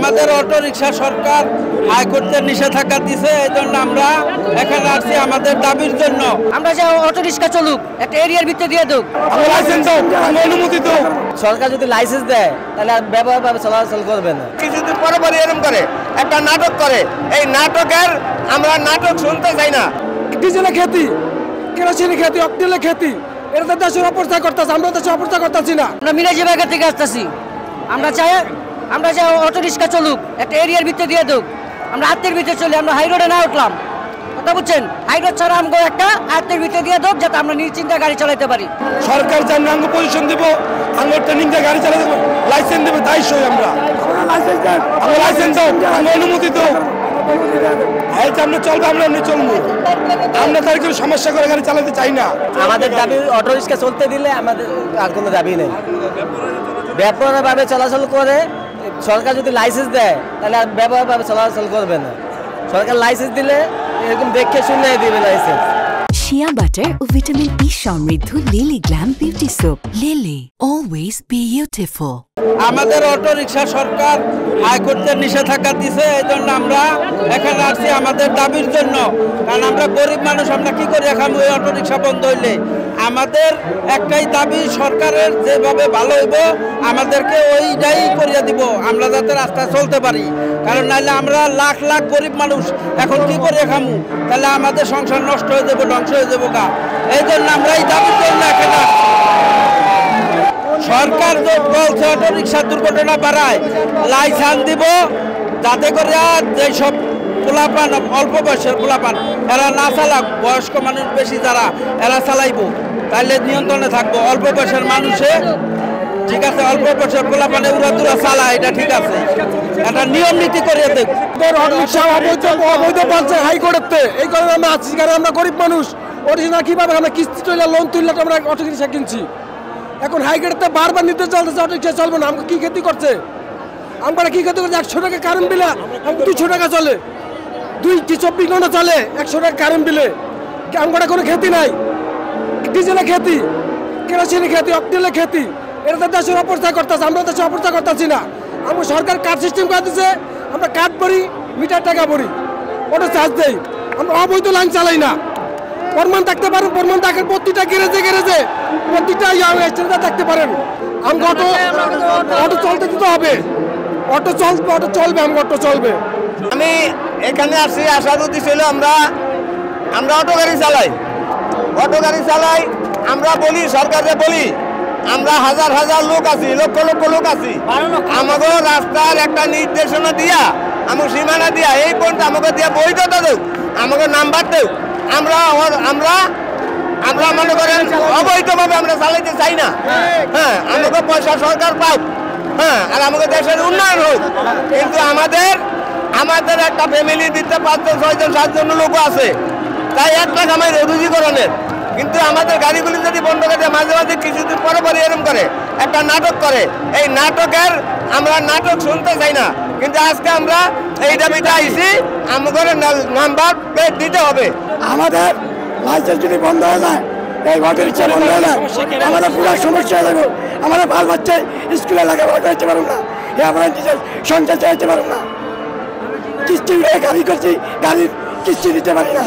আমাদের auto rickshaw সরকার হাইকোর্টে নিষেধাজ্ঞা দিছে, এই জন্য আমরা এখানে আসছি আমাদের দাবির জন্য। আমরা যে অটো রিক্সা চলুক একটা এরিয়ার ভিতরে দিয়ে দেব, লাইসেন্স দাও, অনুমতি দাও। সরকার যদি লাইসেন্স দেয় তাহলে আর ব্যবহারভাবে চলাচল করবে না। কিছুদিন পরে পরে এরকম করে একটা নাটক করে, এই নাটকের আমরা নাটক শুনতে চাই না। ডিজেলের খ্যাতি, কেরোসিনের খ্যাতি, অকটেলের খ্যাতি, এটা তো দেশের অপচয় করতেছে, আমরা দেশের অপচয় করতেছি না। আমরা মিরাজি বাজার থেকে আসতেছি, আমরা যে অটো রিক্সা চলুক একটা এরিয়ার ভিতরে দিয়ে দেব, আমরা আত্মের ভিতরে চলি, আমরা হাই রোডে না উঠলাম, কথা বুঝছেন? হাই রোড ছাড়া আমাকে একটা আত্মের ভিতরে দিয়ে দেব, যাতে আমরা নিশ্চিন্তে গাড়ি চালাতে পারি। সরকার জানলে আঙ্গ পজিশন দেবো, আঙ্গ ট্রেনিং দিয়ে গাড়ি চালাতে দেবো, লাইসেন্স দেবে, তাই সই আমরা লাইসেন্স দাও, আঙ্গ অনুমতি দাও। আমরা চলবো, আমরা এমনি চলবো, আমরা তার কোনো সমস্যা করে গাড়ি চালাতে চাই না। আমাদের দাবি অটো রিক্সা চলতে দিলে আমাদের আর কোনো দাবি নেই। ব্যাপকভাবে চলাচল করে সরকার যদি লাইসেন্স দেয় তাহলে আর ব্যাপকভাবে চলাচল করবে না। সরকার লাইসেন্স দিলে এরকম দেখে শুনে দিবে লাইসেন্স। শিয়া বাটার ও ভিটামিন ই সমৃদ্ধ lily glam beauty soap. Lily, always beautiful. আমাদের অটো রিক্সা সরকার হাইকোর্টে নিষেধাজ্ঞা দিছে, এই জন্য আমরা এখানে আসছি আমাদের দাবির জন্য। কারণ আমরা গরিব মানুষ, আমরা কি করি এখন ওই অটো রিক্সা বন্ধ হইলে। আমাদের একটাই দাবি, সরকারের যেভাবে ভালো হইব আমাদেরকে ওইটাই করিয়ে দিব, আমরা যাতে রাস্তায় চলতে পারি। কারণ নাহলে আমরা লাখ লাখ গরিব মানুষ এখন কি করে খামু, তাহলে আমাদের সংসার নষ্ট হয়ে যাবো, ধ্বংস হয়ে যাবো গা। এই জন্য আমরা এই দাবির জন্য এখানে সরকার বলছে অটো রিক্সার দুর্ঘটনা বাড়ায়, লাইসেন্স দিব, যাতে করে যেসব পোলাপান অল্প বয়সের পোলাপান এরা না চালাক, বয়স্ক মানুষ বেশি যারা এরা চালাইব, তাহলে নিয়ন্ত্রণে থাকবো। অল্প বয়সের মানুষে ঠিক আছে, অল্প বয়সের পোলাপানে উড়াদুরা চালায়, এটা ঠিক আছে, একটা নিয়ম নীতি করে দেব। অবৈধ বলছে হাইকোর্টের, এই কারণে আমরা আছি, কারণ আমরা গরিব মানুষ। অরিজিনাল কিভাবে আমরা কিস্তি তুললে, লোন তুললে আমরা অটো রিক্সা কিনছি। এখন হাইকোর্টে বারবার নিতে চলতেছে অটো রিক্সা চলবে না। আমাকে কি ক্ষতি করছে? আমরা কি ক্ষতি করছে? 100 টাকা কারেন্ট বিলে 200 টাকা চলে, 24 ঘন্টা চলে 100 টাকা কারেন্ট বিলে। আমরা কোনো ক্ষতি নাই। ডিজেলের খ্যাতি, কেরোসিনের খ্যাতি, অকটেলের খ্যাতি, এটা তো দেশের অপচয় করতেছে, আমরা দেশের অপচয় করতেছি না। আমরা সরকার কার্ড সিস্টেম করে দিচ্ছে, আমরা কার্ড ভরি, মিটার টাকা ভরি, অটো চার্জ দেই, আমরা অবৈধ লাইন চালাই না। প্রমাণ থাকতে পারেন, প্রমাণ থাকেন প্রতিটা গ্যারেজে প্রতিটা থাকতে পারেন। আমরা অটো চলতে দিতে হবে, অটো চলবে, আমরা অটো চলবে। আমি এখানে আসছি আসার উদ্দেশ্য হলো আমরা অটো গাড়ি চালাই, আমরা বলি সরকারকে বলি, আমরা হাজার হাজার লোক আছি, লক্ষ লক্ষ লোক আছি, আমাকে রাস্তার একটা নির্দেশনা দিয়া, আমাকে সীমানা দিয়া, এই পর্যন্ত আমাকে দিয়া বৈধতা দেব, আমাকে নাম্বার দেব। আমরা মনে করেন অবৈধভাবে আমরা চালাইতে চাই না। হ্যাঁ, আমাকে পয়সা সরকার পাক, হ্যাঁ, আর আমাকে দেশের উন্নয়ন হোক। কিন্তু আমাদের একটা ফ্যামিলি দিতে 5 জন 6 জন 7 জন লোক আছে, তাই 1 লাখ আমার রুজিকরণের। কিন্তু আমাদের গাড়িগুলি যদি বন্ধ করে দেয়, মাঝে মাঝে কিছুদিন পরে পরে এরকম করে একটা নাটক করে, এই নাটকের আমরা নাটক শুনতে চাই না। কিন্তু আজকে আমরা এই দাবিতে আইছি, আমাদের নাম্বার প্লেট দিতে হবে। আমাদের লাইসেন্স যদি বন্ধ হয়ে যায়, এই অটো রিক্সা বন্ধ হয়ে যায়, আমাদের পুরো সমস্যা হয়ে যাবে। আমাদের বাল বাচ্চা স্কুলে লেখাপড়া করতে পারবো না, আমরা সংসার চালাতে পারবো না। কিস্তি গাড়ি করছি, গাড়ির কিস্তি দিতে পারি না।